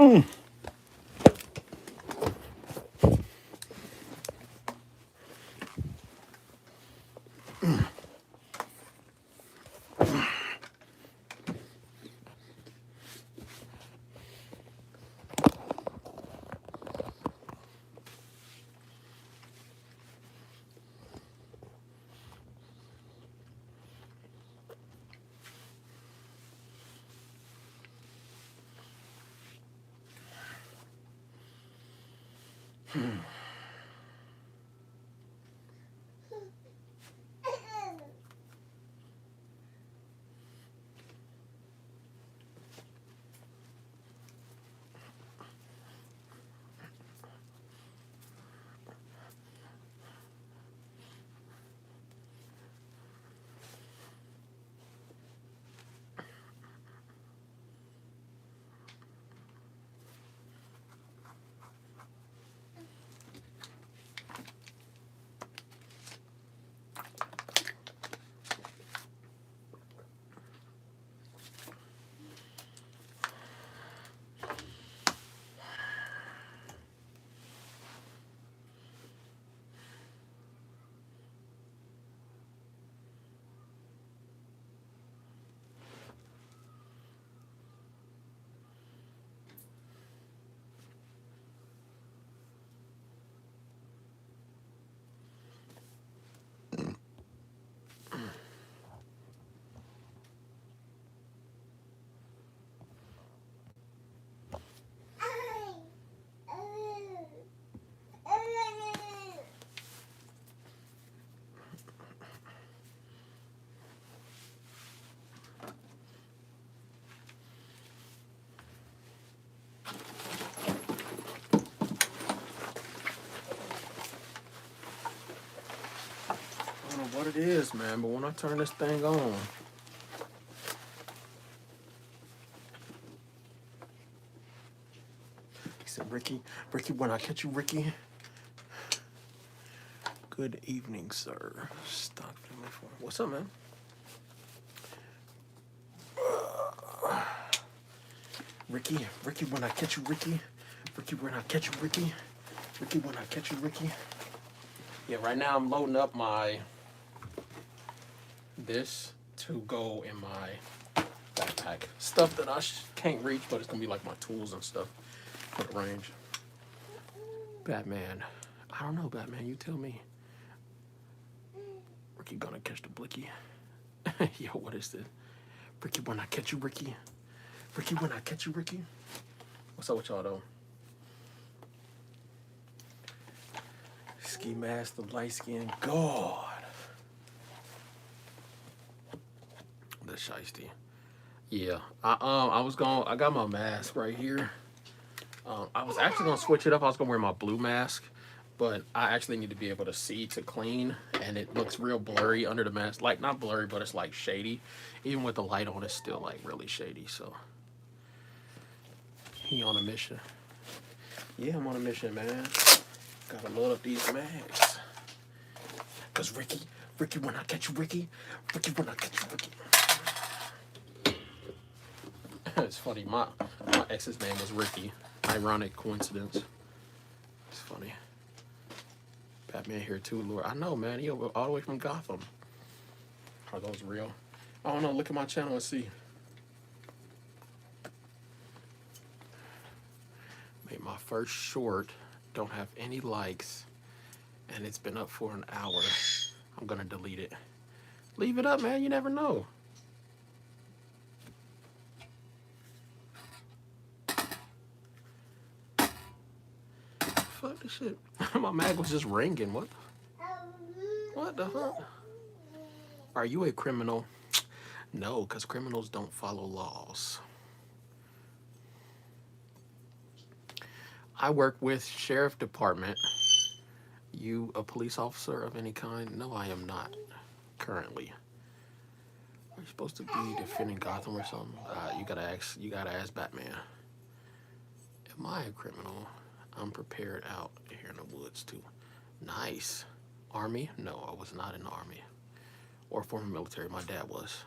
I don't know what it is, man, but when I turn this thing on, he said, Ricky, when I catch you, Ricky. Good evening, sir. Stop. What's up, man? Ricky, when I catch you, Ricky. Ricky, when I catch you, Ricky. Ricky, when I catch you, Ricky. Yeah, right now I'm loading up this to go in my backpack. Stuff that I can't reach, but it's gonna be like my tools and stuff for the range. Batman. I don't know, Batman, you tell me. Ricky gonna catch the blicky. Yo, what is this? Ricky, when I catch you, Ricky. Ricky, when I catch you, Ricky. What's up with y'all, though? Ski mask, the light skin. God. The shiesty. Yeah. I got my mask right here. I was actually gonna switch it up. I was gonna wear my blue mask, but I actually need to be able to see to clean, and it looks real blurry under the mask. Like, not blurry, but it's like shady. Even with the light on, it's still like really shady, so. He on a mission. Yeah, I'm on a mission, man. Gotta load up these mags. Cause Ricky, when I catch you, Ricky. Ricky, when I catch you, Ricky. It's funny, my ex's name was Ricky. Ironic coincidence. It's funny. Batman here too, Lord. I know, man. He all the way from Gotham. Are those real? I don't know. Look at my channel and see. Made my first short. Don't have any likes, and it's been up for an hour. I'm gonna delete it. Leave it up, man. You never know. Fuck this shit. My mag was just ringing. What? What the fuck? Are you a criminal? No, because criminals don't follow laws. I work with sheriff department. You a police officer of any kind? No, I am not currently. Are you supposed to be defending Gotham or something? You gotta ask Batman. Am I a criminal? I'm prepared out here in the woods too. Nice. Army? No, I was not in the army. Or former military. My dad was.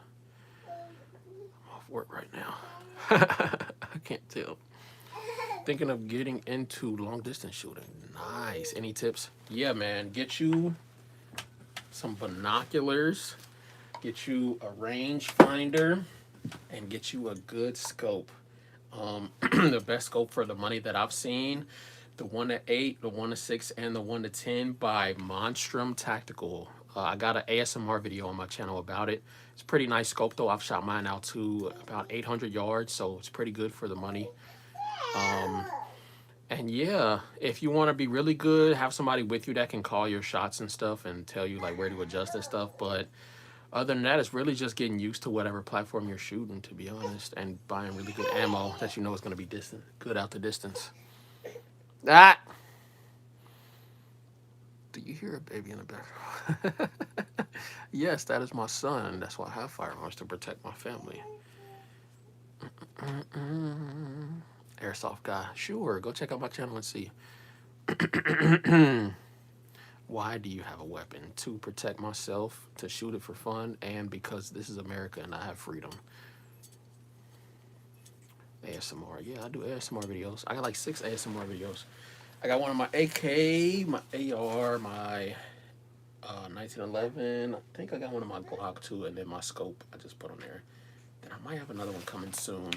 I'm off work right now. I can't tell. Thinking of getting into long distance shooting. Nice. Any tips? Yeah, man. Get you some binoculars, get you a range finder, and get you a good scope. The best scope for the money that I've seen, the 1 to 8, the 1 to 6, and the 1 to 10 by Monstrum Tactical. I got an ASMR video on my channel about it. It's a pretty nice scope though. I've shot mine out to about 800 yards, so it's pretty good for the money. And yeah, if you want to be really good, have somebody with you that can call your shots and stuff and tell you like where to adjust and stuff. But other than that, it's really just getting used to whatever platform you're shooting, to be honest, and buying really good ammo that you know is going to be good out the distance. Ah, do you hear a baby in the background? Yes, that is my son. That's why I have firearms, to protect my family. Airsoft guy. Sure, go check out my channel and see. Why do you have a weapon? To protect myself, to shoot it for fun, and because this is America and I have freedom. ASMR. Yeah, I do ASMR videos. I got like 6 ASMR videos. I got one of my AK, my AR, my 1911. I think I got one of my Glock too, and then my scope I just put on there. Then I might have another one coming soon,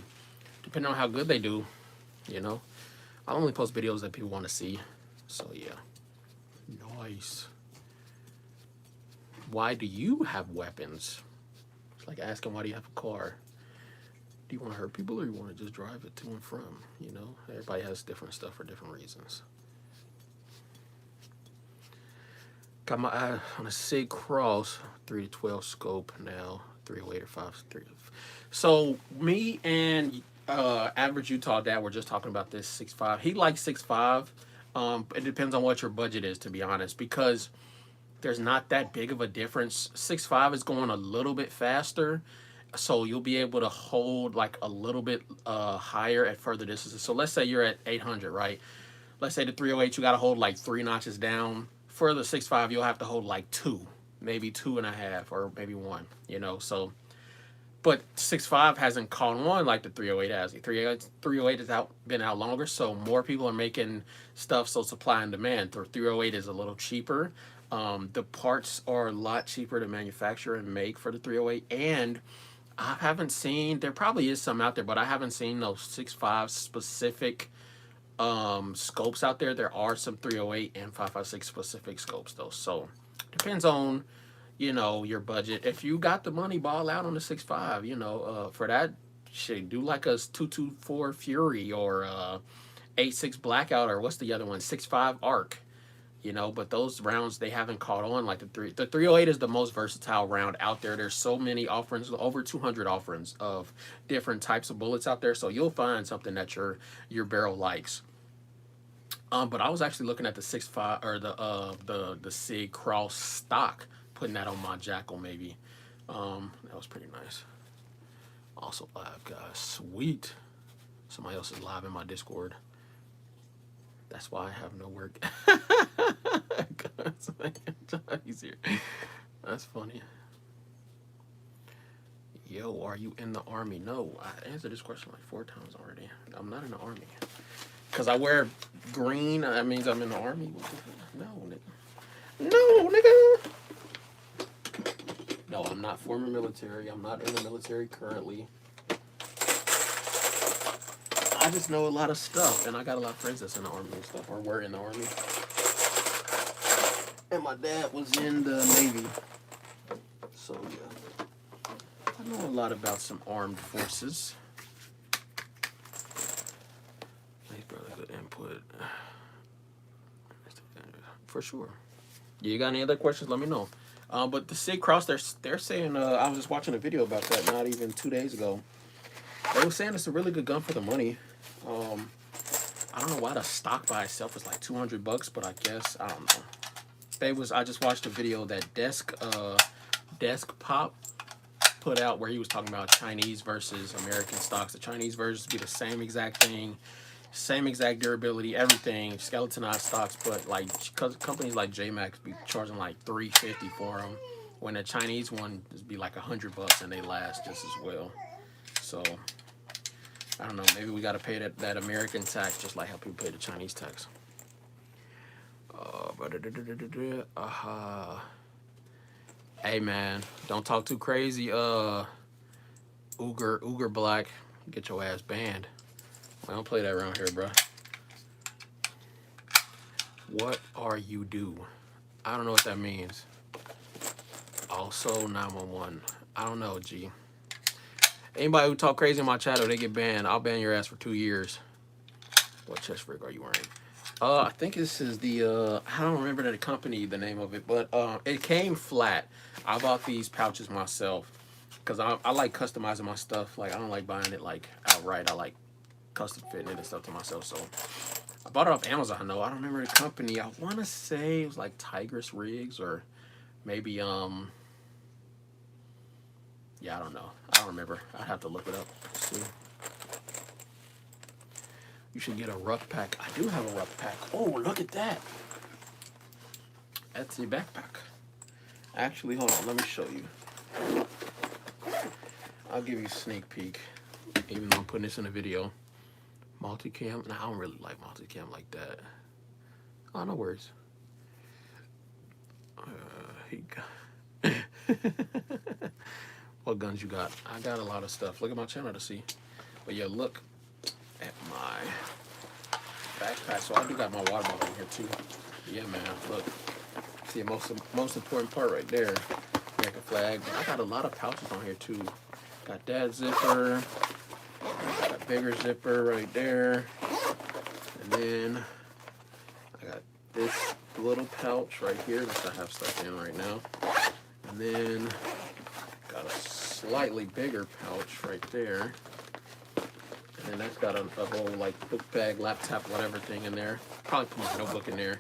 depending on how good they do. You know, I only post videos that people want to see. So yeah. Nice. Why do you have weapons? It's like asking, why do you have a car? Do you want to hurt people or you want to just drive it to and from? You know, everybody has different stuff for different reasons. Got my eye on a SIG Cross 3 to 12 scope now, 308 or 5. So me and average Utah dad were just talking about this 6.5. He likes 6.5. It depends on what your budget is, to be honest, because there's not that big of a difference. 6.5 is going a little bit faster, so you'll be able to hold like a little bit higher at further distances. So let's say you're at 800, right? Let's say the 308, you got to hold like 3 notches down. For the 6.5, you'll have to hold like 2, maybe 2.5, or maybe 1, you know, so. But 6.5 hasn't caught on like the 308 has. The 308 has been out longer, so more people are making stuff, so supply and demand. The 308 is a little cheaper. The parts are a lot cheaper to manufacture and make for the 308, and I haven't seen, there probably is some out there, but I haven't seen those 6.5 specific scopes out there. There are some 308 and 5.56 specific scopes though, so depends on, you know, your budget. If you got the money, ball out on the 6.5. You know, for that shit, do like a 224 Fury or 8.6 Blackout, or what's the other one, 6.5 Arc. You know, but those rounds, they haven't caught on like the 308 is the most versatile round out there. There's so many offerings, over 200 offerings of different types of bullets out there, so you'll find something that your barrel likes. But I was actually looking at the 6.5 or the SIG Cross stock, putting that on my Jackal maybe. That was pretty nice. Also live, guys. Sweet. Somebody else is live in my Discord. That's why I have no work. Easier. That's funny. Yo, are you in the army? No, I answered this question like 4 times already. I'm not in the army. Because I wear green, that means I'm in the army. No, nigga. No, nigga. No, I'm not former military. I'm not in the military currently. I just know a lot of stuff, and I got a lot of friends that's in the army and stuff, or were in the army. And my dad was in the Navy. So, yeah. I know a lot about some armed forces. Nice, brother. Good input. For sure. You got any other questions? Let me know. But the SIG Cross, they're saying, I was just watching a video about that not even 2 days ago. They were saying it's a really good gun for the money. I don't know why the stock by itself is like $200, but I guess, I don't know. I just watched a video that Desk Pop put out where he was talking about Chinese versus American stocks. The Chinese versions be the same exact thing, same exact durability, everything, skeletonized stocks, but like companies like JMax be charging like $350 for them, when the Chinese one just be like $100 and they last just as well. So I don't know. Maybe we got to pay that American tax just like how people pay the Chinese tax. Hey man, don't talk too crazy. Uger Black, get your ass banned. I don't play that around here, bro. What are you do? I don't know what that means. Also 911. I don't know, G. Anybody who talk crazy in my chat or they get banned, I'll ban your ass for 2 years. What chest rig are you wearing? I think this is the I don't remember the company, the name of it, but it came flat. I bought these pouches myself because I like customizing my stuff. Like I don't like buying it like outright. I like custom fitting it and stuff to myself. So I bought it off Amazon. I don't remember the company. I want to say it was like Tigress Rigs or maybe yeah, I don't know. I don't remember. I'd have to look it up. See. You should get a ruck pack. I do have a ruck pack. Oh, look at that. That's a backpack. Actually, hold on. Let me show you. I'll give you a sneak peek. Even though I'm putting this in a video. Multicam. Nah, I don't really like multicam like that. Oh, no worries. What guns you got? I got a lot of stuff. Look at my channel to see. But yeah, look at my backpack. So I do got my water bottle in here too. Yeah, man. Look. See, most important part right there. American flag. But I got a lot of pouches on here too. Got that zipper. Got a bigger zipper right there. And then I got this little pouch right here that I have stuff in right now. And then got a slightly bigger pouch right there. And then that's got a whole like book bag, laptop, whatever thing in there. Probably put my notebook in there.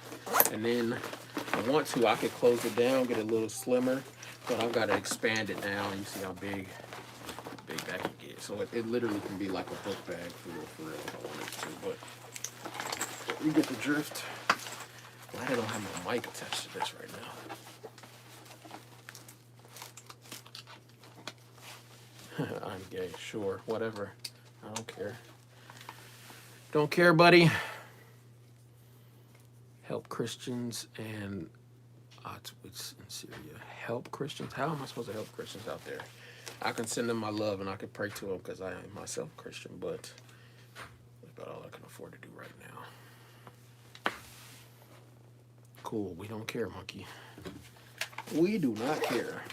And then if I want to, I could close it down, get it a little slimmer. But I've got to expand it now. And you see how big that can get. So it literally can be like a book bag for real if I wanted to. But you get the drift. Glad I don't have my mic attached to this right now. I'm gay, sure, whatever. I don't care. Don't care, buddy. Help Christians and it's in Syria. Help Christians. How am I supposed to help Christians out there? I can send them my love and I can pray to them because I am myself a Christian, but that's about all I can afford to do right now. Cool. We don't care, monkey. We do not care.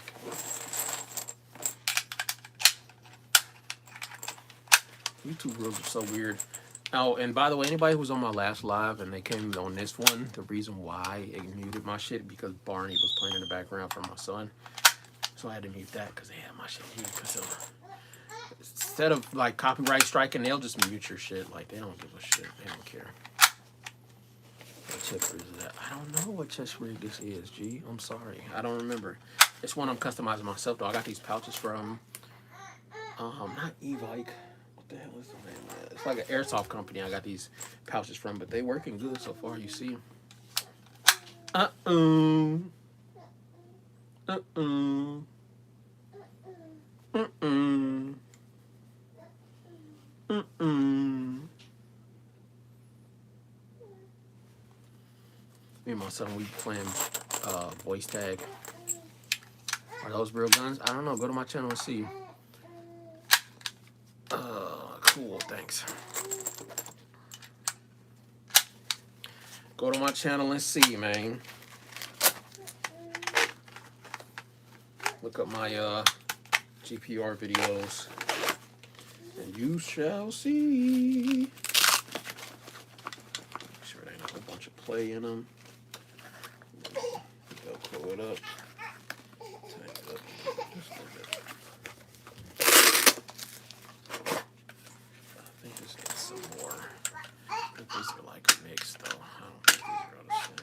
YouTube rules are so weird. Oh, and by the way, anybody who was on my last live and they came on this one, the reason why it muted my shit because Barney was playing in the background for my son. So I had to mute that because they had my shit muted. Instead of like copyright striking, they'll just mute your shit. Like they don't give a shit. They don't care. What chest rig is that? I don't know what chest rig this is, G. I'm sorry. I don't remember. It's one I'm customizing myself though. I got these pouches from not E-Vike. What the hell is the name of that? It's like an airsoft company I got these pouches from, but they working good so far, you see. Me and my son, we playing voice tag. Are those real guns? I don't know. Go to my channel and see. Cool, thanks. Go to my channel and see, man. Look up my GPR videos, and you shall see. Make sure there ain't a whole bunch of play in them. Velcro it up. Tighten it up just a little bit. I think it's got some more. I think these are like mixed though. I don't think these are the same.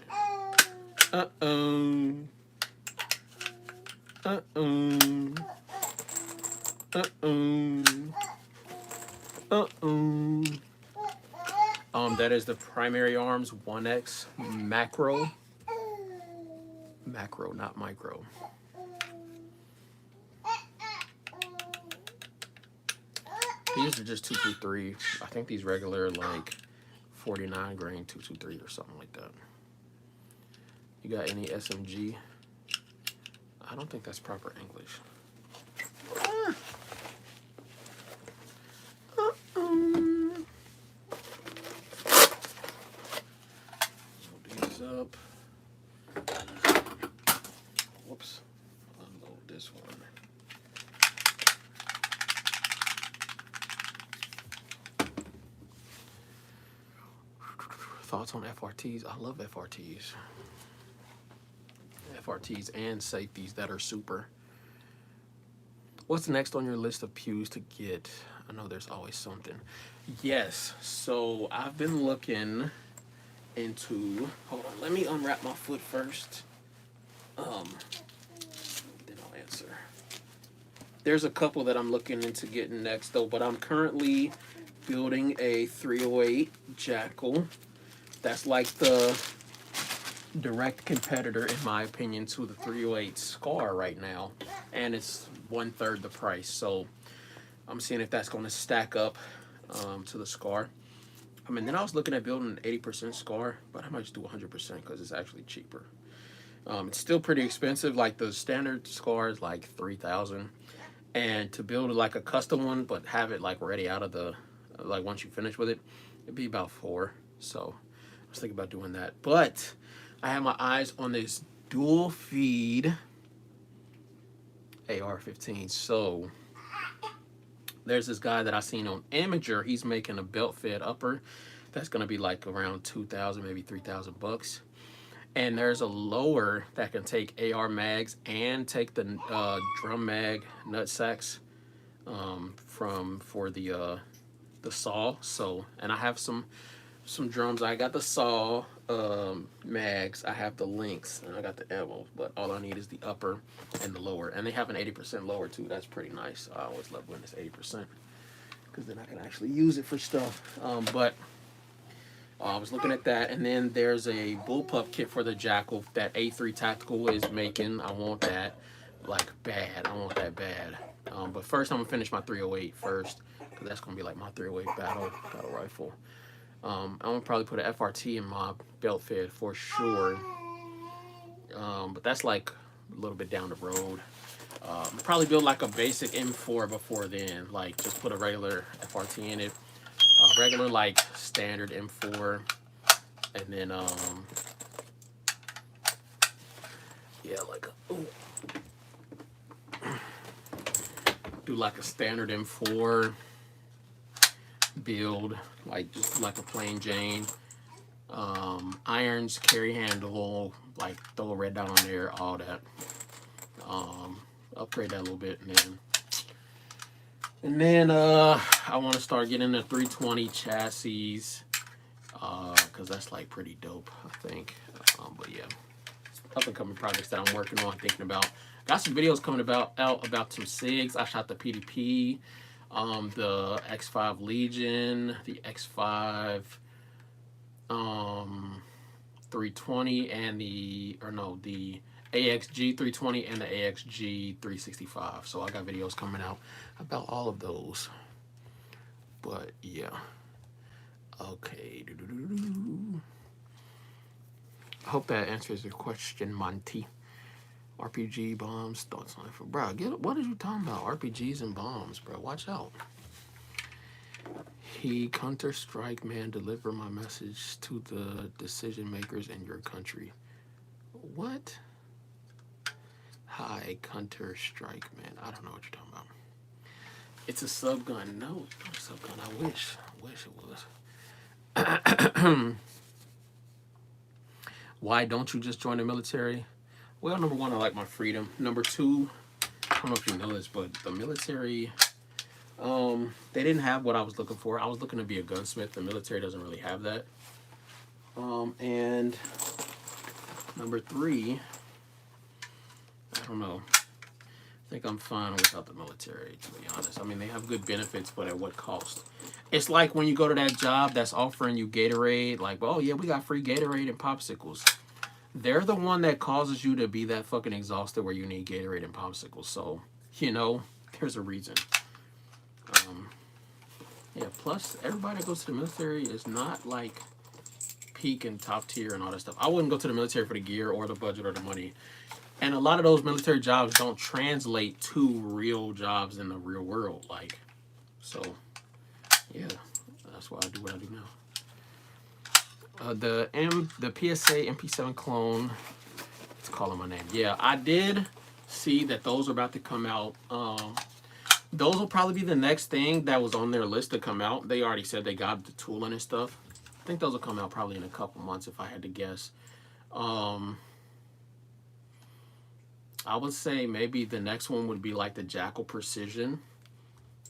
That is the Primary Arms 1X macro. Macro, not micro. These are just 223. I think these regular like 49 grain 223 or something like that. You got any SMG? I don't think that's proper English. Load these up. Whoops. Unload this one. Thoughts on FRTs? I love FRTs. FRTs and safeties that are super. What's next on your list of pews to get? I know there's always something. Yes, so I've been looking into, hold on, let me unwrap my foot first. Then I'll answer. There's a couple that I'm looking into getting next though, but I'm currently building a 308 Jackal. That's like the direct competitor, in my opinion, to the 308 Scar right now, and it's 1/3 the price. So I'm seeing if that's going to stack up to the Scar. I mean, then I was looking at building an 80% Scar, but I might just do 100% because it's actually cheaper. It's still pretty expensive. Like the standard Scar is like $3,000, and to build like a custom one, but have it like ready out of the like once you finish with it, it'd be about $4,000. So I was thinking about doing that, but I have my eyes on this dual feed AR-15. So there's this guy that I seen on Imager. He's making a belt fed upper that's gonna be like around 2,000, maybe 3,000 bucks. And there's a lower that can take AR mags and take the drum mag nut sacks for the saw. So, and I have some drums. I got the saw mags, I have the links, and I got the ammo, but all I need is the upper and the lower. And they have an 80% lower too. That's pretty nice. I always love when it's 80% because then I can actually use it for stuff. But I was looking at that, and then there's a bullpup kit for the Jackal that A3 Tactical is making. I want that like bad. I want that bad. But first I'm gonna finish my 308 first, because that's gonna be like my 308 battle rifle. I'm gonna probably put an FRT in my belt fed for sure. But that's like a little bit down the road. Probably build like a basic M4 before then. Like just put a regular FRT in it. Regular like standard M4. And then yeah, like do like a standard M4 build, like just like a plain Jane. Irons, carry handle, like throw a red dot on there, all that. Upgrade that a little bit, and then I want to start getting the 320 chassis, because that's like pretty dope, I think. But yeah, up and coming projects that I'm working on, thinking about. Got some videos coming out about some SIGs. I shot the PDP, the X5 Legion, the X5 320, and the AXG 320 and the AXG 365. So I got videos coming out about all of those. But yeah. Okay. I hope that answers your question, Monty. RPG, bombs, thoughts on it. Bro, what are you talking about? RPGs and bombs, bro. Watch out. Counter-Strike man, deliver my message to the decision makers in your country. What? Hi, Counter-Strike man. I don't know what you're talking about. It's a sub gun. No, it's not a sub gun. I wish it was. Why don't you just join the military? Well, number one, I like my freedom. Number two, I don't know if you know this, but the military, they didn't have what I was looking for. I was looking to be a gunsmith. The military doesn't really have that. And number three, I don't know. I think I'm fine without the military, to be honest. I mean, they have good benefits, but at what cost? It's like when you go to that job that's offering you Gatorade, like, well, yeah, we got free Gatorade and popsicles. They're the one that causes you to be that fucking exhausted where you need Gatorade and popsicles. So, there's a reason. Yeah, plus everybody that goes to the military is not like peak and top tier and all that stuff. I wouldn't go to the military for the gear or the budget or the money. And a lot of those military jobs don't translate to real jobs in the real world. Like, so, yeah, that's why I do what I do now. The PSA MP7 clone. It's calling my name. Yeah, I did see that those are about to come out. Those will probably be the next thing that was on their list to come out. They already said they got the tooling and stuff. I think those will come out probably in a couple months if I had to guess. I would say maybe the next one would be like the Jackal Precision.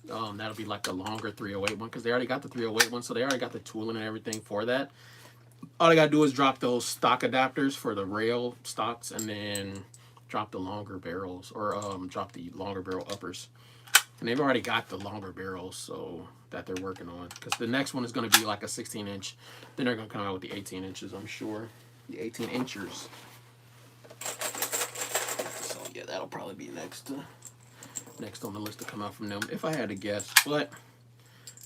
That'll be like the longer 308 one because they already got the 308 one, so they already got the tooling and everything for that. All they gotta do is drop those stock adapters for the rail stocks and then drop the longer barrels or drop the longer barrel uppers. And they've already got the longer barrels, so that they're working on. Because the next one is going to be like a 16-inch. Then they're going to come out with the 18 inches, I'm sure. The 18 inchers. So yeah, that'll probably be next on the list to come out from them, if I had to guess. But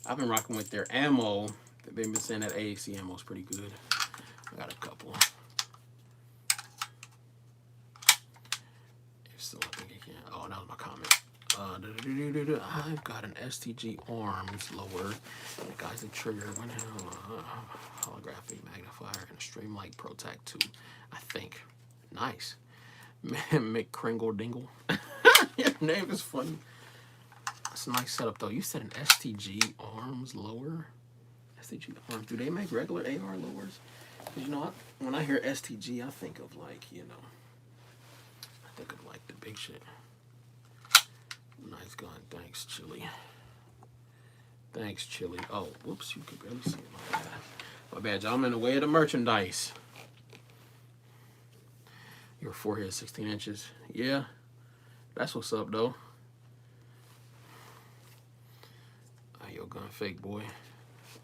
I've been rocking with their ammo. They've been saying that AAC ammo is pretty good. I got a couple. If so, I think it can. Oh, that was my comment. I've got an STG arms lower. It guys the trigger, one holographic magnifier, and a Streamlight ProTac 2. I think. Nice. McCringle Dingle. Your name is funny. That's a nice setup though. You said an STG arms lower? STG arms. Do they make regular AR lowers? Because you know, when I hear STG, I think of like, you know, I think of like the big shit. Nice gun. Thanks, Chili. Thanks, Chili. Oh, whoops. You could barely see it. My bad. My bad, y'all. I'm in the way of the merchandise. Your forehead 16 inches. Yeah. That's what's up, though. Oh, your gun fake, boy.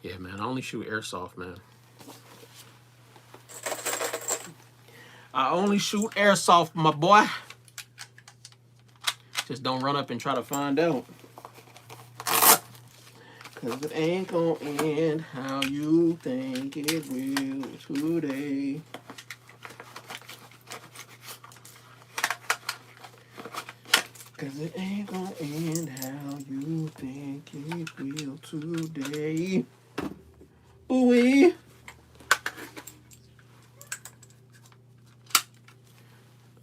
Yeah, man. I only shoot airsoft, man. I only shoot airsoft, my boy. Just don't run up and try to find out. Cause it ain't gonna end how you think it will today. Cause it ain't gonna end how you think it will today. Ooh-wee. Is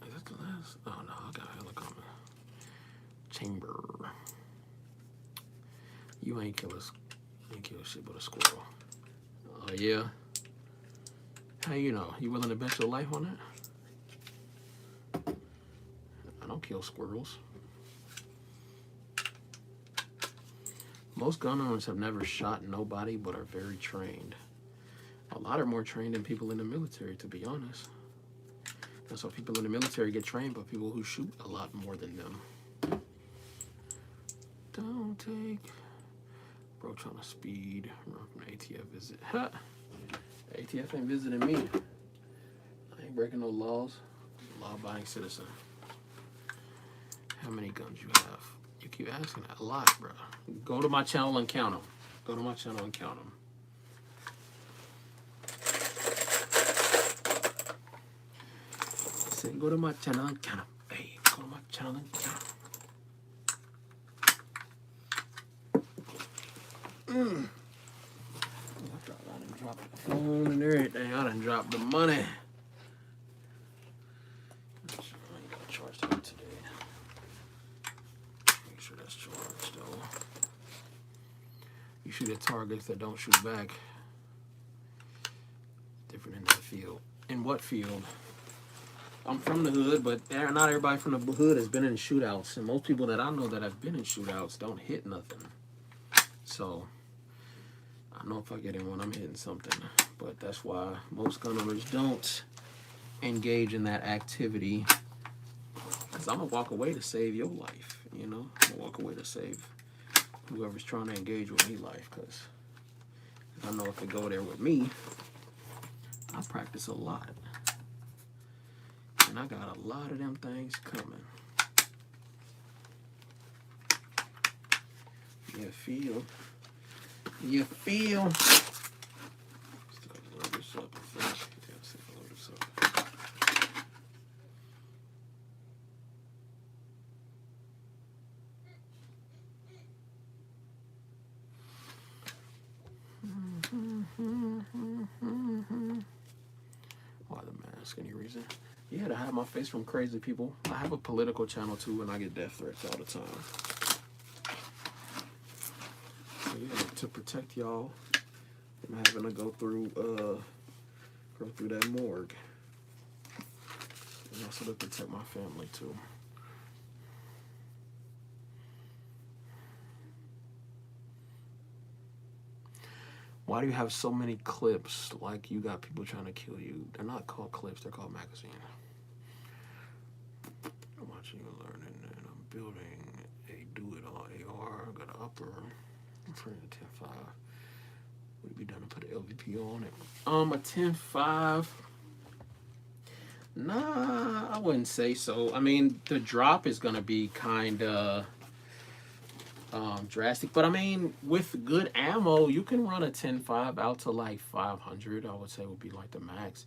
that the last? Oh no, I got a hella comment. Chamber. You ain't kill shit but a squirrel. Oh yeah. How you know? You willing to bet your life on that? I don't kill squirrels. Most gun owners have never shot nobody but are very trained. A lot are more trained than people in the military, to be honest. That's why people in the military get trained by people who shoot a lot more than them. Don't take... Bro trying to speed. Run from ATF visit. Ha! ATF ain't visiting me. I ain't breaking no laws. Law-abiding citizen. How many guns you have? You keep asking that. A lot, bro. Go to my channel and count them. Go to my channel and count them. I said, go to my channel and count them. Hey, go to my channel and count them. I done dropped the phone and everything. I done dropped the money. I ain't got to charge that today. Make sure that's charged though. You shoot at targets that don't shoot back. Different in that field. In what field? I'm from the hood, but not everybody from the hood has been in shootouts. And most people that I know that have been in shootouts don't hit nothing. So, I know if I get in one, I'm hitting something. But that's why most gun owners don't engage in that activity. Because I'm going to walk away to save your life, you know? I'm going to walk away to save whoever's trying to engage with me life. Because I know if they go there with me, I practice a lot. And I got a lot of them things coming. Yeah, field. You feel? Let's load this up, I think. Yeah, let's see if I load this up. Why the mask? Any reason? Yeah, to hide my face from crazy people. I have a political channel too, and I get death threats all the time. So yeah, to protect y'all from having to go through that morgue, and also to protect my family too. Why do you have so many clips? Like you got people trying to kill you. They're not called clips, they're called magazines. I'm watching you learning and I'm building a do-it-all AR. Got an upper. I'm putting a 10.5. Would it be done to put an LVP on it? A 10.5. Nah, I wouldn't say so. I mean, the drop is gonna be kind of drastic, but I mean, with good ammo, you can run a 10.5 out to like 500. I would say would be like the max.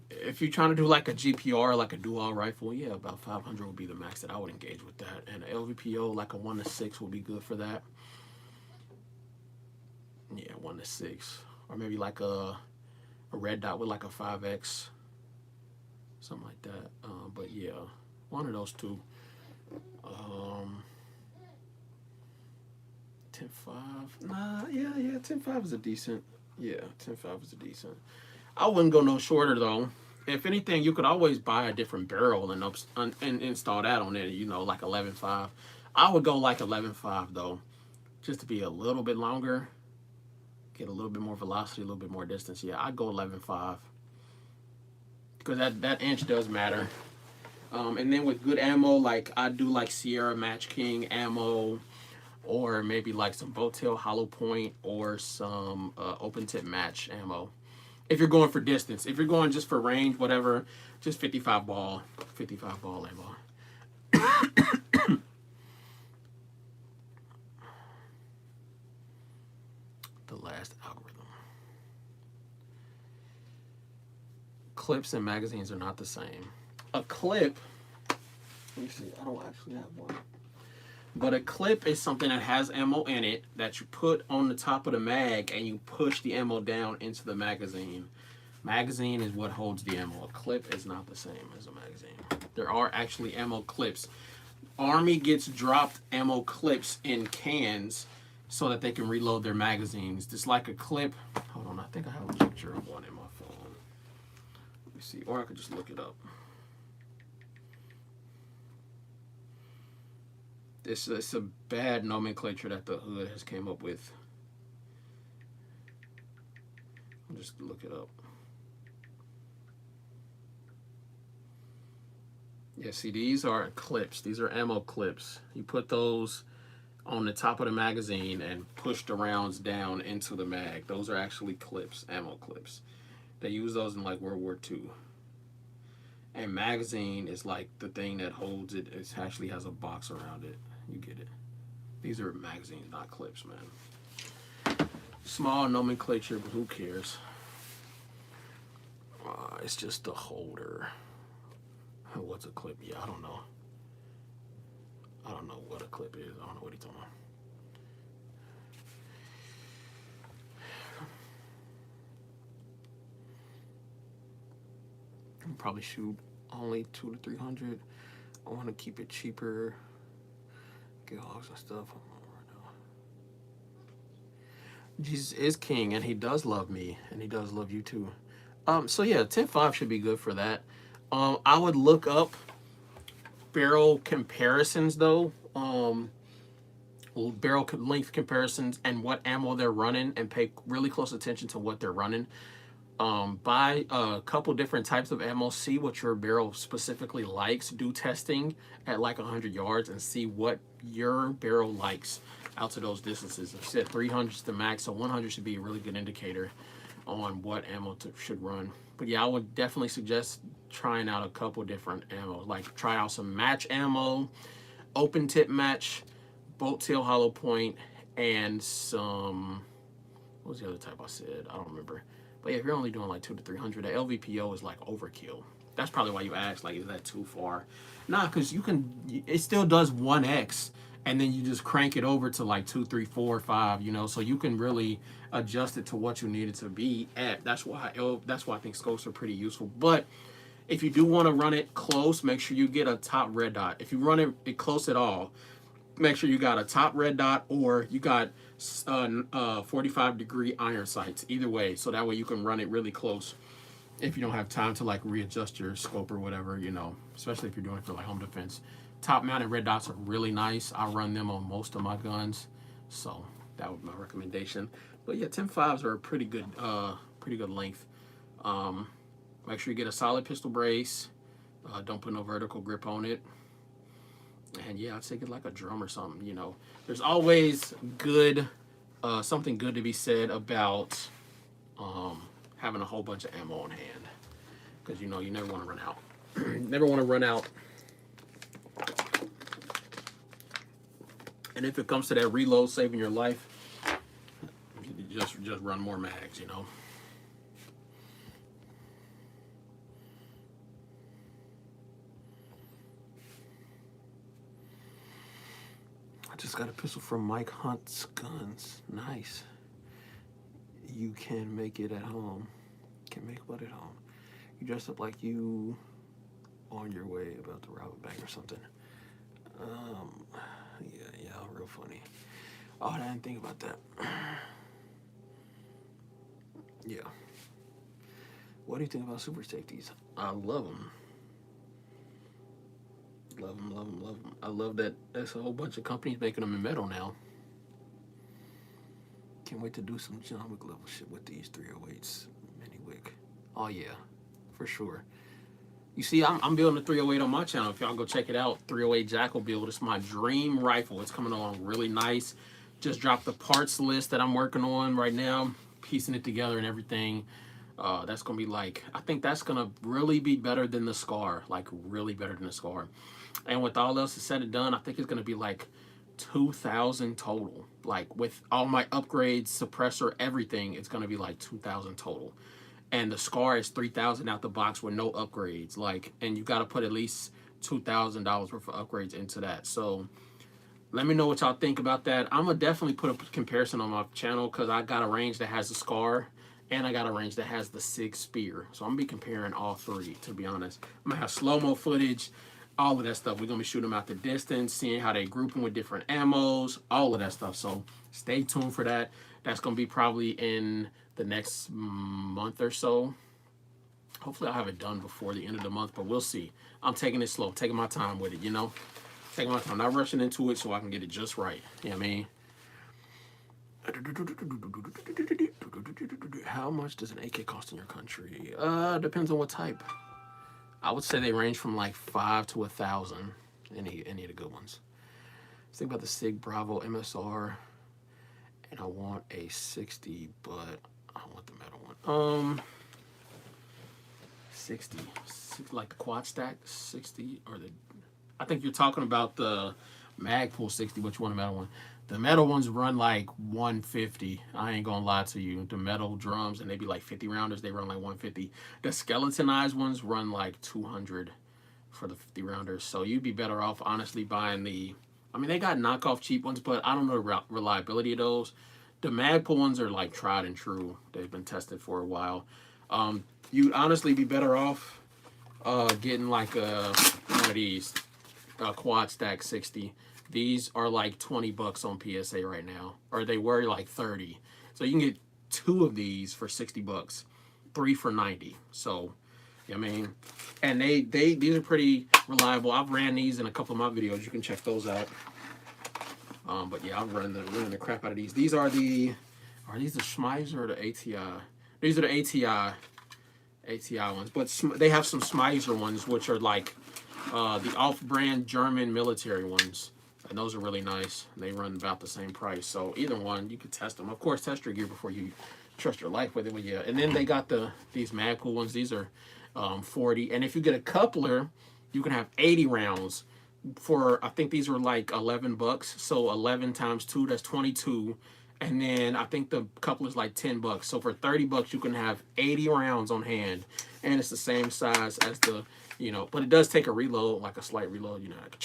If you're trying to do like a GPR, like a dual rifle, yeah, about 500 would be the max that I would engage with that. And an LVPO, like a 1-6, would be good for that. Yeah, 1-6, or maybe like a red dot with like a 5X, something like that. But yeah, one of those two. 10.5. Nah, yeah, 10.5 is a decent. Yeah, 10.5 is a decent. I wouldn't go no shorter though. If anything, you could always buy a different barrel and install that on it. You know, like 11.5. I would go like 11.5 though, just to be a little bit longer, get a little bit more velocity, a little bit more distance. Yeah, I'd go 11.5 because that inch does matter. And then with good ammo, like I do like Sierra Match King ammo, or maybe like some Boattail Hollow Point or some open tip match ammo. If you're going for distance, if you're going just for range, whatever, just 55 ball ammo. The last algorithm. Clips and magazines are not the same. A clip, let me see, I don't actually have one. But a clip is something that has ammo in it that you put on the top of the mag and you push the ammo down into the magazine. Magazine is what holds the ammo. A clip is not the same as a magazine. There are actually ammo clips. Army gets dropped ammo clips in cans so that they can reload their magazines. Just like a clip. Hold on, I think I have a picture of one in my phone. Let me see, or I could just look it up. It's a bad nomenclature that the hood has came up with. I'll just look it up. Yeah, see, these are clips. These are ammo clips. You put those on the top of the magazine and push the rounds down into the mag. Those are actually clips, ammo clips. They use those in like World War II. And magazine is like the thing that holds it. It actually has a box around it. You get it. These are magazines, not clips, man. Small nomenclature, but who cares? It's just the holder. What's a clip? Yeah, I don't know. I don't know what a clip is. I don't know what he's talking about. I'll probably shoot only 200 to 300. I want to keep it cheaper. Get hogs and stuff. Jesus is king, and he does love me, and he does love you too. So yeah, 10.5 should be good for that. I would look up barrel comparisons though. Barrel length comparisons and what ammo they're running, and pay really close attention to what they're running. Buy a couple different types of ammo, see what your barrel specifically likes, do testing at like 100 yards and see what your barrel likes out to those distances. I said 300 is the max, so 100 should be a really good indicator on what ammo should run. But yeah, I would definitely suggest trying out a couple different ammo, like try out some match ammo, open tip match, boat tail hollow point, and some, what was the other type I said? I don't remember. But yeah, if you're only doing like 2 to 300, the LVPO is like overkill. That's probably why you asked, like, is that too far? Nah, because you can, it still does 1x, and then you just crank it over to like 2, 3, 4, 5, you know, so you can really adjust it to what you need it to be at. That's why I think scopes are pretty useful. But if you do want to run it close, make sure you get a top red dot. If you run it close at all, make sure you got a top red dot or you got 45-degree iron sights. Either way, so that way you can run it really close if you don't have time to like readjust your scope or whatever, you know, especially if you're doing it for like home defense. Top mounted red dots are really nice. I run them on most of my guns, so that would be my recommendation. But yeah, 10.5s are a pretty good length. Make sure you get a solid pistol brace. Don't put no vertical grip on it. And yeah, I'd say get like a drum or something, you know. There's always something good to be said about having a whole bunch of ammo on hand. Because, you know, you never want to run out. Never want to run out. And if it comes to that reload saving your life, just run more mags, you know. Just got a pistol from Mike Hunt's Guns. Nice. You can make it at home. Can make what at home? You dress up like you on your way about to rob a bank or something. Yeah, real funny. Oh, I didn't think about that. Yeah. What do you think about super safeties? I love them. Love them, love them, love them. I love that there's a whole bunch of companies making them in metal now. Can't wait to do some John Wick level shit with these 308s. Mini Wick. Oh yeah, for sure. You see, I'm building a 308 on my channel. If y'all go check it out, 308 Jackal build. It's my dream rifle. It's coming along really nice. Just dropped the parts list that I'm working on right now, piecing it together and everything. That's gonna be like, I think that's gonna really be better than the Scar, like really better than the Scar. And with all else said and done, I think it's gonna be like 2,000 total. Like with all my upgrades, suppressor, everything, it's gonna be like 2,000 total. And the Scar is 3,000 out the box with no upgrades. Like, and you gotta put at least $2,000 worth of upgrades into that. So let me know what y'all think about that. I'm gonna definitely put a comparison on my channel because I got a range that has the Scar and I got a range that has the SIG Spear. So I'm gonna be comparing all three, to be honest. I'm gonna have slow-mo footage, all of that stuff. We're gonna be shooting them out the distance, seeing how they group them with different ammos, all of that stuff. So stay tuned for that. That's gonna be probably in the next month or so. Hopefully I'll have it done before the end of the month, but we'll see. I'm taking it slow, taking my time with it, you know? Taking my time, not rushing into it so I can get it just right. You know what I mean? How much does an AK cost in your country? Depends on what type. I would say they range from like 5 to 1,000. Any of the good ones. Let's think about the SIG Bravo MSR. And I want a 60, but I want the metal one. 60, like the quad stack 60, or I think you're talking about the Magpul 60. Which one, the metal one? The metal ones run like 150. I ain't gonna lie to you. The metal drums, and they be like 50 rounders. They run like 150. The skeletonized ones run like 200 for the 50 rounders. So you'd be better off honestly buying the. I mean, they got knockoff cheap ones, but I don't know the reliability of those. The Magpul ones are like tried and true. They've been tested for a while. You'd honestly be better off getting like one of these, a quad stack 60. These are like 20 bucks on PSA right now, or they were like 30. So you can get 2 of these for 60 bucks, 3 for 90. So, I mean, and these are pretty reliable. I've ran these in a couple of my videos. You can check those out. But yeah, I've run the crap out of these. Are these the Schmeiser or the ATI? These are the ATI ones, but they have some Schmeiser ones, which are like the off-brand German military ones, and those are really nice. They run about the same price, so either one, you could test them. Of course, test your gear before you trust your life with it. But yeah, and then they got these Magpul ones. These are 40, and if you get a coupler, you can have 80 rounds for, I think these were like $11. So 11 times 2, that's 22. And then I think the couple is like $10. So for $30, you can have 80 rounds on hand, and it's the same size as the, but it does take a reload, like a slight reload, like,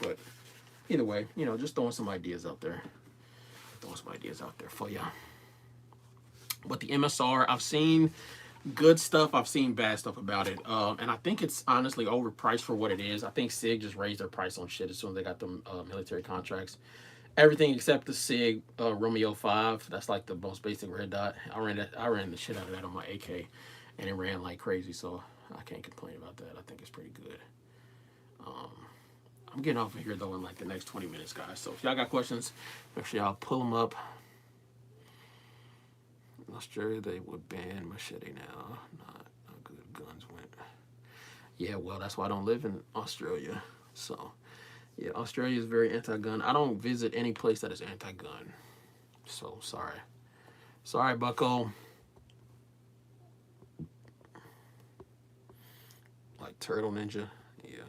but either way, just throwing some ideas out there, for y'all. But the MSR, I've seen good stuff. I've seen bad stuff about it. And I think it's honestly overpriced for what it is. I think SIG just raised their price on shit as soon as they got the military contracts. Everything except the SIG Romeo 5. That's like the most basic red dot. I ran the shit out of that on my AK, and it ran like crazy. So I can't complain about that. I think it's pretty good. I'm getting off of here though in like the next 20 minutes, guys. So if y'all got questions, make sure y'all pull them up. In Australia, they would ban machete now. Not good guns went. Yeah, well, that's why I don't live in Australia. So, yeah, Australia is very anti-gun. I don't visit any place that is anti-gun. So, sorry. Sorry, bucko. Like Turtle Ninja. Yeah.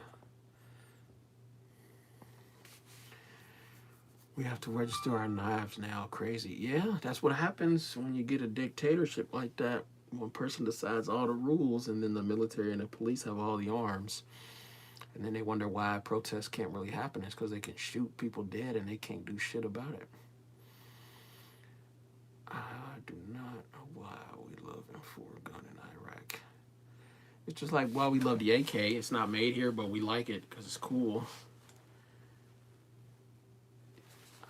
We have to register our knives now. Crazy. Yeah, that's what happens when you get a dictatorship like that. One person decides all the rules, and then the military and the police have all the arms. And then they wonder why protests can't really happen. It's because they can shoot people dead and they can't do shit about it. I do not know why we love M4 gun in Iraq. It's just like why we love the AK. It's not made here, but we like it because it's cool.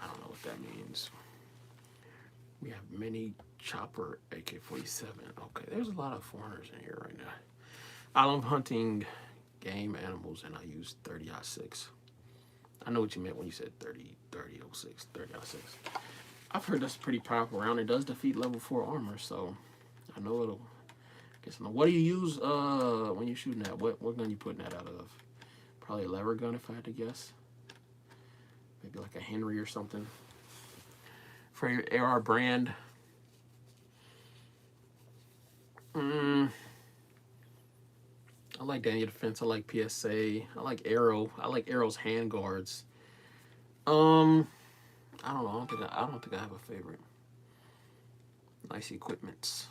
I don't know what that means. We have mini chopper AK-47. Okay, there's a lot of foreigners in here right now. I love hunting game animals, and I use 30-06. I know what you meant when you said 30-06. I've heard that's a pretty powerful round. It does defeat level 4 armor, so I know it'll get some. What do you use when you're shooting that? What gun you putting that out of? Probably a lever gun if I had to guess. Maybe like a Henry or something. For your AR brand. I like Daniel Defense. I like PSA. I like Arrow. I like Arrow's hand guards. I don't know. I don't think I have a favorite. Nice equipments.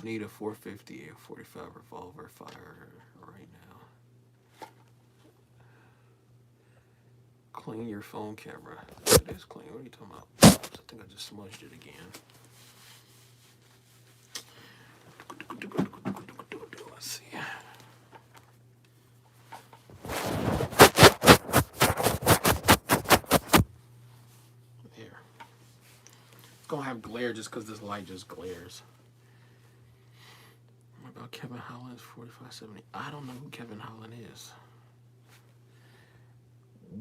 Need a 450 or 45 revolver fire right now. Clean your phone camera. It is clean. What are you talking about? I think I just smudged it again. Let's see. There. It's gonna have glare just because this light just glares. What about Kevin Holland's 4570? I don't know who Kevin Holland is.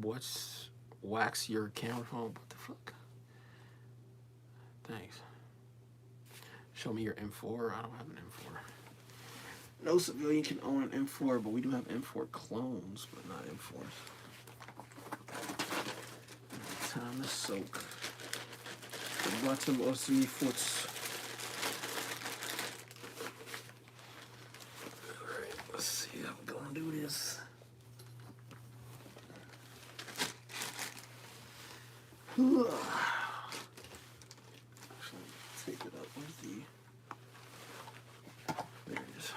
What's wax your camera phone? What the fuck? Thanks. Show me your M4. I don't have an M4. No civilian can own an M4, but we do have M4 clones, but not M4s. Time to soak. The bottom of the foot. Alright, let's see how we're gonna do this. Actually, take it up with the. There it is.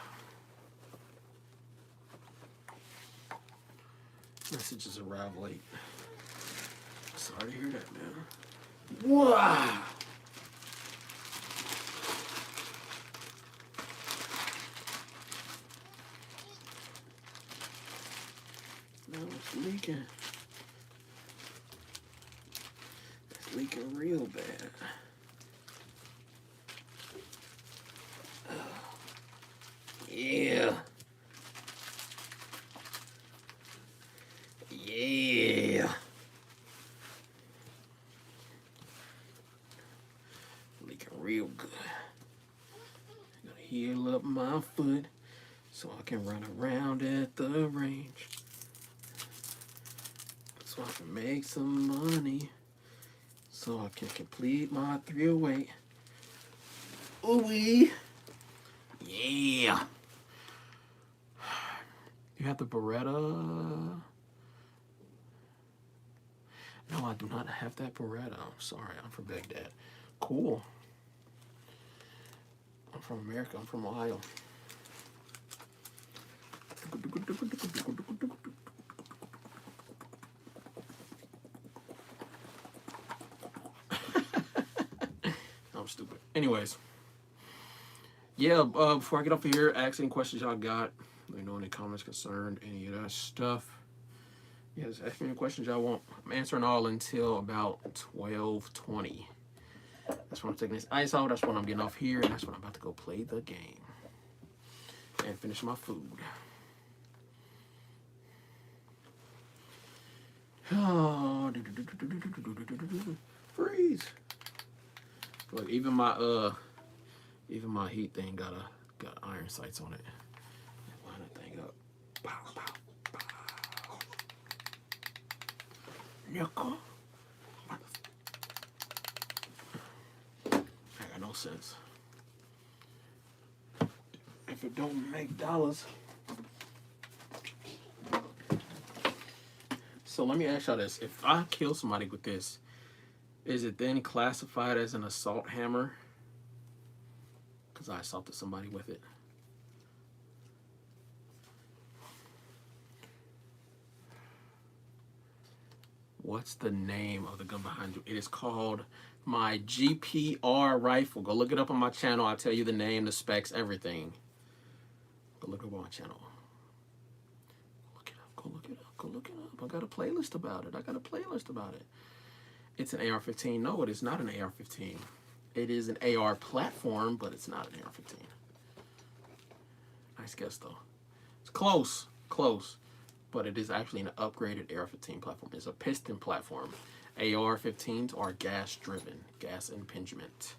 Messages arrive late. Sorry to hear that, man. Wow. Now it's leaking. It's leaking real bad. Yeah. Yeah. Leaking real good. Gotta heal up my foot so I can run around at the range. So I can make some money. So I can complete my 308. Ooh-wee. Yeah. You have the Beretta. No, I do not have that Beretta. I'm sorry. I'm from Baghdad. Cool. I'm from America. I'm from Ohio. I'm stupid. Anyways. Yeah, before I get off of here, ask any questions y'all got. Let me know any comments concerned, any of that stuff. Yes, ask me any questions y'all want. I'm answering all until about 12:20. That's when I'm taking this ice out. That's when I'm getting off here. And that's when I'm about to go play the game. And finish my food. Oh, freeze. Look, even my heat thing got iron sights on it. Line that thing up. Pow, pow, pow. Nickel. That got no sense. If it don't make dollars. So let me ask y'all this. If I kill somebody with this, is it then classified as an assault hammer? Because I assaulted somebody with it. What's the name of the gun behind you? It is called my GPR rifle. Go look it up on my channel. I'll tell you the name, the specs, everything. Go look it up on my channel. Look it up. Go look it up. Go look it up. I got a playlist about it. It's an AR-15. No, it is not an AR-15. It is an AR platform, but it's not an AR-15. Nice guess, though. It's close, but it is actually an upgraded AR-15 platform. It's a piston platform. AR-15s are gas-driven, gas impingement.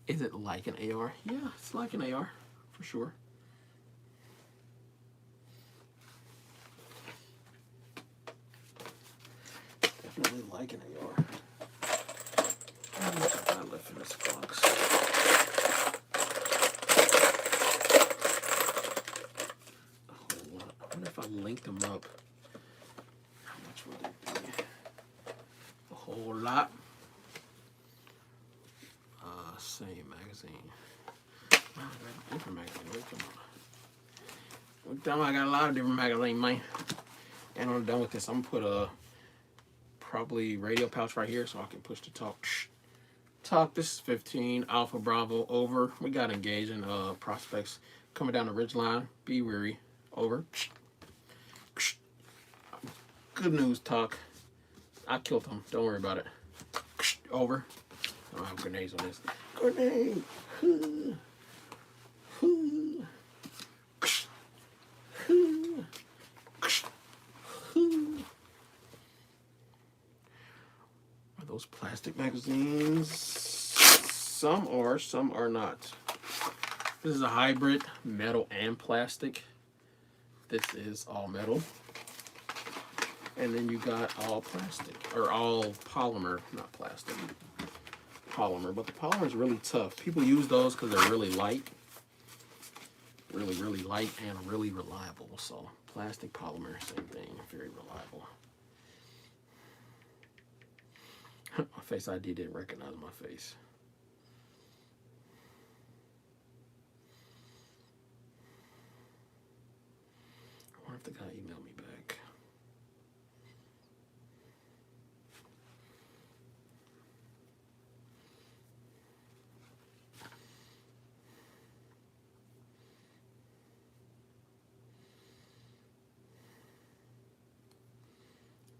Is it like an AR? Yeah, it's like an AR, for sure. Definitely like an AR. How much have I left in this box? A whole lot. I wonder if I linked them up. How much would it be? A whole lot. Same magazine. Wow, I got a different magazine. Wait, come on. Look, I got a lot of different magazines, man. And when I'm done with this, I'm gonna put a probably radio pouch right here so I can push the talk. Talk. This is 15 Alpha Bravo. Over. We got engaging prospects coming down the ridge line. Be weary. Over. Good news, talk. I killed them. Don't worry about it. Over. I don't have grenades on this. Grenade. Are those plastic magazines? Some are not. This is a hybrid, metal and plastic. This is all metal. And then you got all plastic, or all polymer, not plastic. Polymer, but the polymer is really tough. People use those because they're really light. Really light and really reliable. So plastic, polymer, same thing, very reliable. My Face ID didn't recognize my face. I wonder if the guy emailed me back.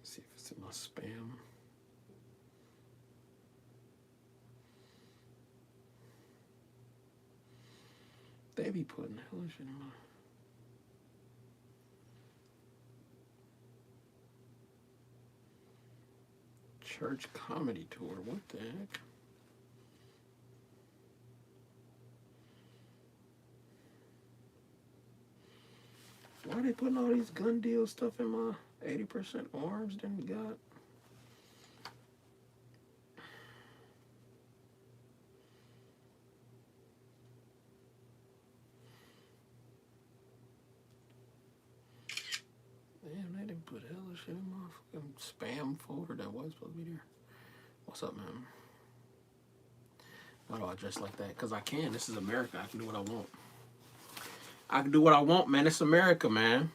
See if it's in my spam. They be putting hell shit in my... Church comedy tour. What the heck? Why are they putting all these gun deal stuff in my 80% arms then you got? the shit in my fucking spam folder that was supposed to be there. What's up, man? Why do I dress like that? Because I can. This is America. I can do what I want. I can do what I want, man. It's America, man.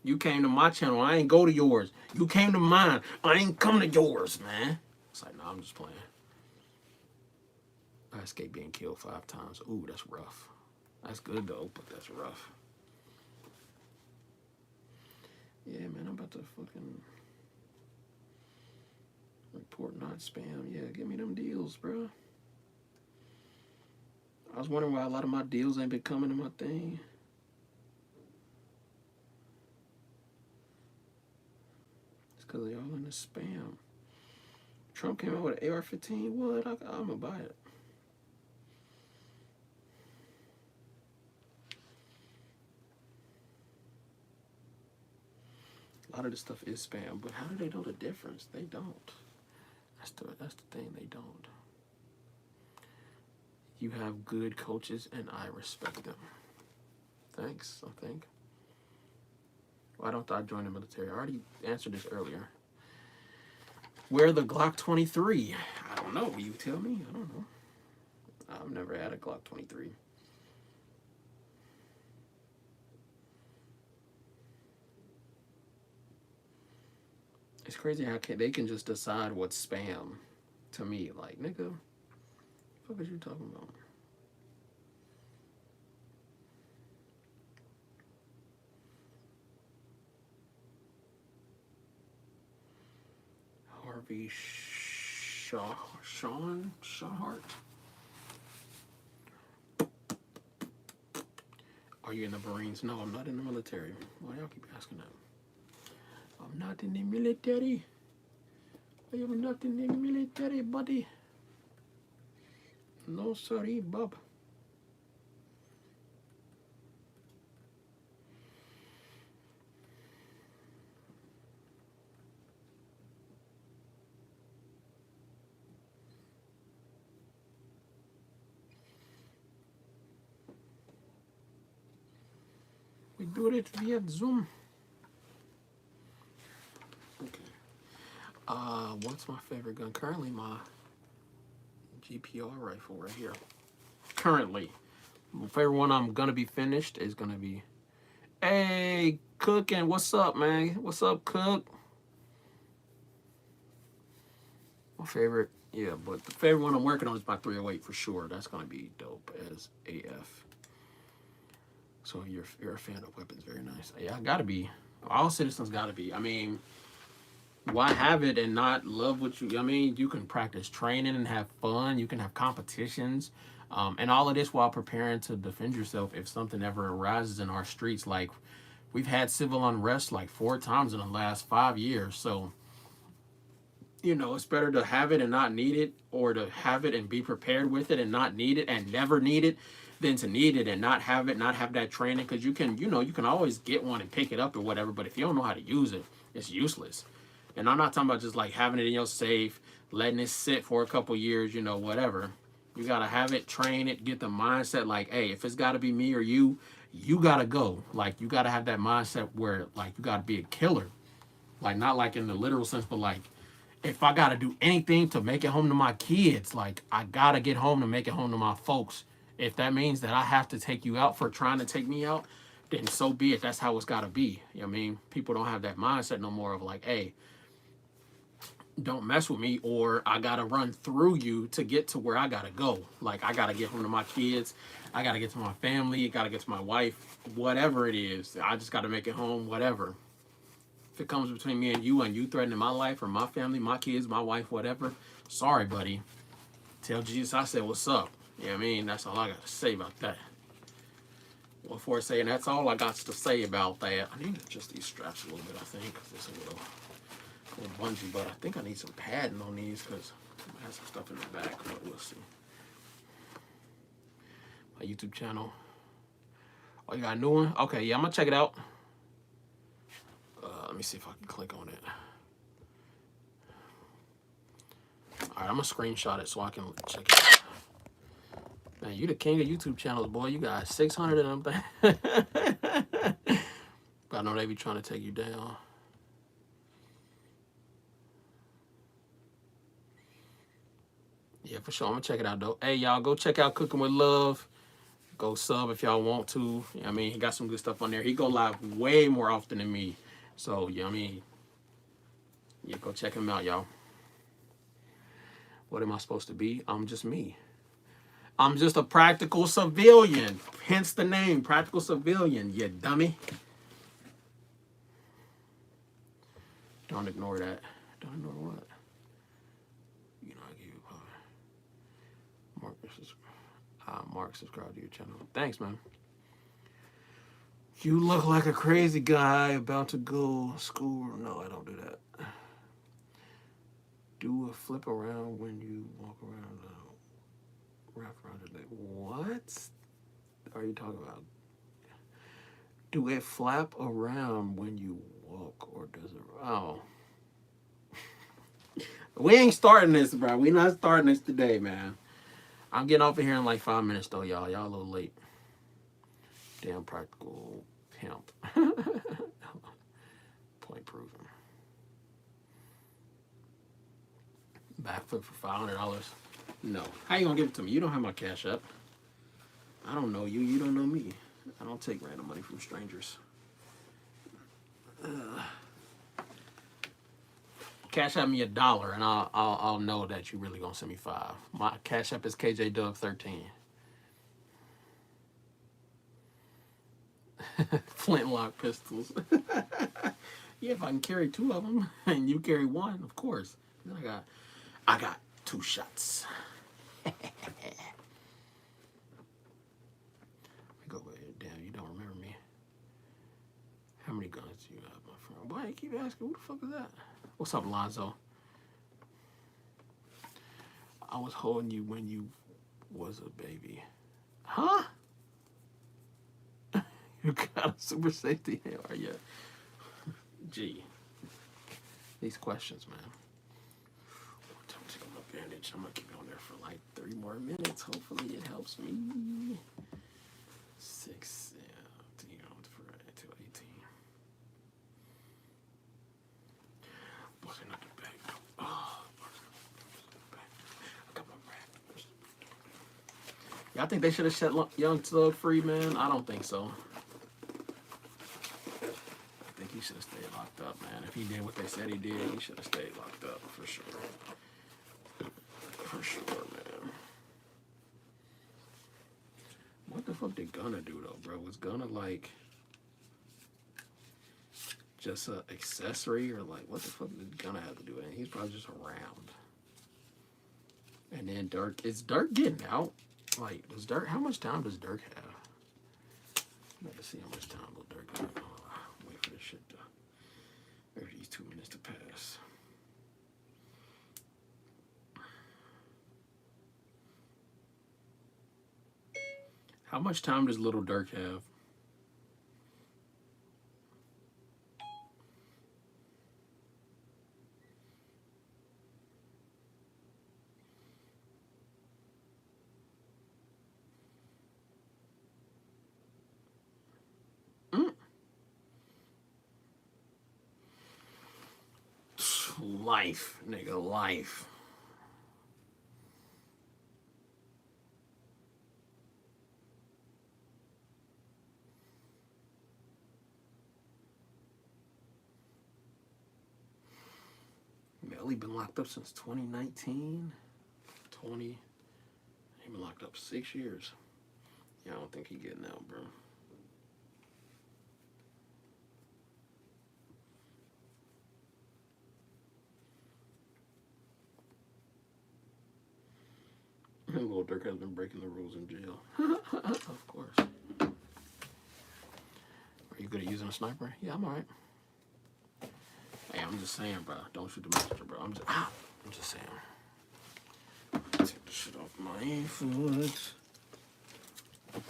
You came to my channel. I ain't go to yours. You came to mine. I ain't come to yours, man. It's like, nah, I'm just playing. I escaped being killed 5 times. Ooh, that's rough. That's good, though, but that's rough. Yeah, man, I'm about to fucking report not spam. Yeah, give me them deals, bro. I was wondering why a lot of my deals ain't been coming to my thing. It's because they all in the spam. Trump came out with an AR-15. What? I'm going to buy it. A lot of this stuff is spam, but how do they know the difference? They don't. That's the thing, they don't. You have good coaches, and I respect them. Thanks, I think. Why don't I join the military? I already answered this earlier. Where the Glock 23? I don't know. Will you tell me? I don't know. I've never had a Glock 23. It's crazy how they can just decide what's spam to me. Like, nigga, what the fuck is you talking about? Harvey Shawhart? Are you in the Marines? No, I'm not in the military. Why y'all keep asking that? I'm not in the military. I am not in the military, buddy. No, sorry, Bob. We do it via Zoom. Okay. What's my favorite gun? Currently, my GPR rifle right here. Currently. My favorite one I'm gonna be finished is gonna be... Hey, Cookin', what's up, man? What's up, Cook? My favorite, yeah, but the favorite one I'm working on is my 308 for sure. That's gonna be dope as AF. So you're a fan of weapons, very nice. Yeah, I gotta be. All citizens gotta be. I mean, why have it and not love what you? I mean, you can practice training and have fun. You can have competitions, and all of this while preparing to defend yourself if something ever arises in our streets. Like, we've had civil unrest like 4 times in the last 5 years. So, you know, it's better to have it and not need it, or to have it and be prepared with it and not need it and never need it, than to need it and not have it, not have that training. Because you can, you know, you can always get one and pick it up or whatever, but if you don't know how to use it, it's useless. And I'm not talking about just like having it in your safe, letting it sit for a couple years, you know, whatever. You got to have it, train it, get the mindset like, hey, if it's got to be me or you got to go. Like, you got to have that mindset where, like, you got to be a killer. Like, not like in the literal sense, but like, if I got to do anything to make it home to my kids, like, I got to get home to make it home to my folks. If that means that I have to take you out for trying to take me out, then so be it. That's how it's got to be. You know what I mean? People don't have that mindset no more of like, hey, don't mess with me, or I got to run through you to get to where I got to go. Like, I got to get home to my kids. I got to get to my family. I got to get to my wife, whatever it is. I just got to make it home, whatever. If it comes between me and you threatening my life or my family, my kids, my wife, whatever, sorry, buddy. Tell Jesus I said what's up. You know what I mean? That's all I got to say about that. Well, for saying that's all I got to say about that. I need to adjust these straps a little bit, I think, because it's a little bungee, but I think I need some padding on these because I have some stuff in the back, but we'll see. My YouTube channel. Oh, you got a new one? Okay, yeah, I'm going to check it out. Let me see if I can click on it. All right, I'm going to screenshot it so I can check it out. Man, you the king of YouTube channels, boy. You got 600 of them things. But I know they be trying to take you down. Yeah, for sure. I'm gonna check it out though. Hey, y'all, go check out Cooking with Love. Go sub if y'all want to. I mean, he got some good stuff on there. He go live way more often than me. So, yeah, I mean, yeah, go check him out, y'all. What am I supposed to be? I'm just me. I'm just a practical civilian. Hence the name, practical civilian, you dummy. Don't ignore that. Don't ignore what? You know, I give you a Mark, subscribe to your channel. Thanks, man. You look like a crazy guy about to go to school. No, I don't do that. Do a flip around when you walk around. Wrap around your leg. What are you talking about? Do it flap around when you walk, or does it? Oh. We ain't starting this, bro. We not starting this today, man. I'm getting off of here in like 5 minutes, though, y'all. Y'all a little late. Damn practical pimp. Point proven. Backflip for $500. No. How you gonna give it to me? You don't have my Cash App. I don't know you. You don't know me. I don't take random money from strangers. Cash App me $1, and I'll know that you really gonna send me 5. My Cash App is KJ Doug 13. Flintlock pistols. Yeah, if I can carry 2 of them and you carry 1, of course. I got 2 shots. Go ahead. Damn, you don't remember me. How many guns do you have, my friend? Why you keep asking? Who the fuck is that? What's up, Lonzo? I was holding you when you was a baby. Huh? You got a super safety? Are you? Gee. These questions, man. I'm taking my bandage. I'm gonna keep it on there for like 3 more minutes. Hopefully it helps me. 6, yeah, 2 18. What's in the bag? Oh, I got my rap. Y'all think they should have set Young Thug free, man? I don't think so. I think he should have stayed locked up, man. If he did what they said he did, he should have stayed locked up for sure. For sure, man. What the fuck did Gunna do though, bro? Was Gunna like just an accessory, or like what the fuck did Gunna have to do? And he's probably just around. And then Dirk, is Dirk getting out? Like, does Dirk? How much time does Dirk have? Let's see how much time will Dirk have. Wait for this shit to. Wait for these 2 minutes to pass. How much time does Little Dirk have? Life, nigga, life. Melly been locked up since 2019. 20. He been locked up 6 years. Yeah, I don't think he getting out, bro. Little Dirk has been breaking the rules in jail. Of course. Are you good at using a sniper? Yeah, I'm alright. Hey, I'm just saying, bro. Don't shoot the messenger, bro. I'm just saying. Take the shit off my foot. I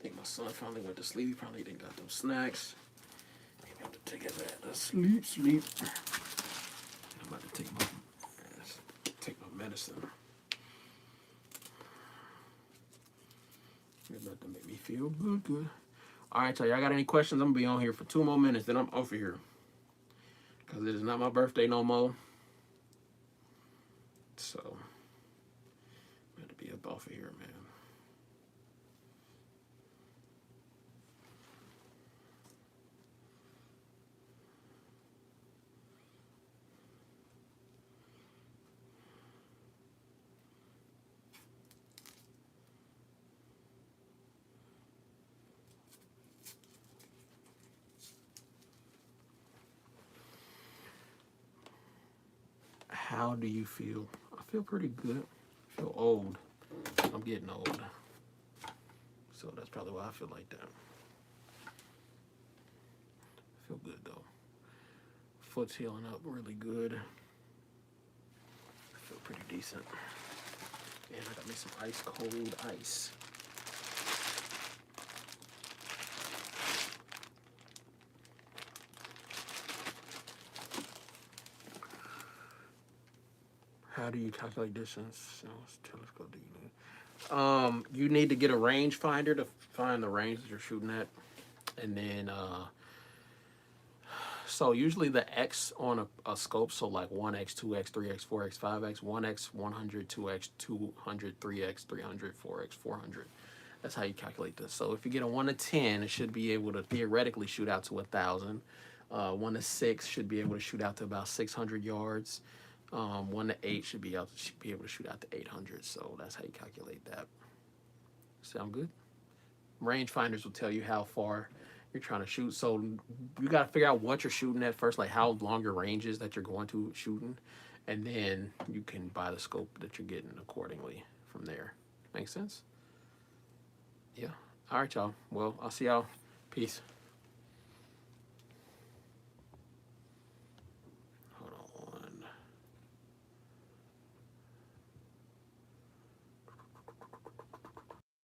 think my son finally went to sleep. He probably didn't got them snacks. Maybe I have to take his ass to sleep. I'm about to take my medicine. Nothing made me feel good. All right, y'all got any questions? I'm gonna be on here for 2 more minutes, then I'm off of here. Cause it is not my birthday no more. So I'm gonna be up off of here, man. How do you feel? I feel pretty good. I feel old. I'm getting old. So that's probably why I feel like that. I feel good though. Foot's healing up really good. I feel pretty decent. And I got me some ice cold ice. How do you calculate distance? Telescope do you need? You need to get a range finder to find the range that you're shooting at. And then so usually the X on a scope, so like 1X, 2X, 3X, 4X, 5X, 1X, 100, 2X, 200, 3X, 300, 4X, 400. That's how you calculate this. So if you get a 1 to 10, it should be able to theoretically shoot out to 1,000. 1 to 6 should be able to shoot out to about 600 yards. 1 to 8 should be able to shoot out to 800. So that's how you calculate that. Sound good? Range finders will tell you how far you're trying to shoot. So you got to figure out what you're shooting at first, like how long your range is that you're going to shooting, and then you can buy the scope that you're getting accordingly from there. Make sense? Yeah. All right, y'all. Well, I'll see y'all. Peace.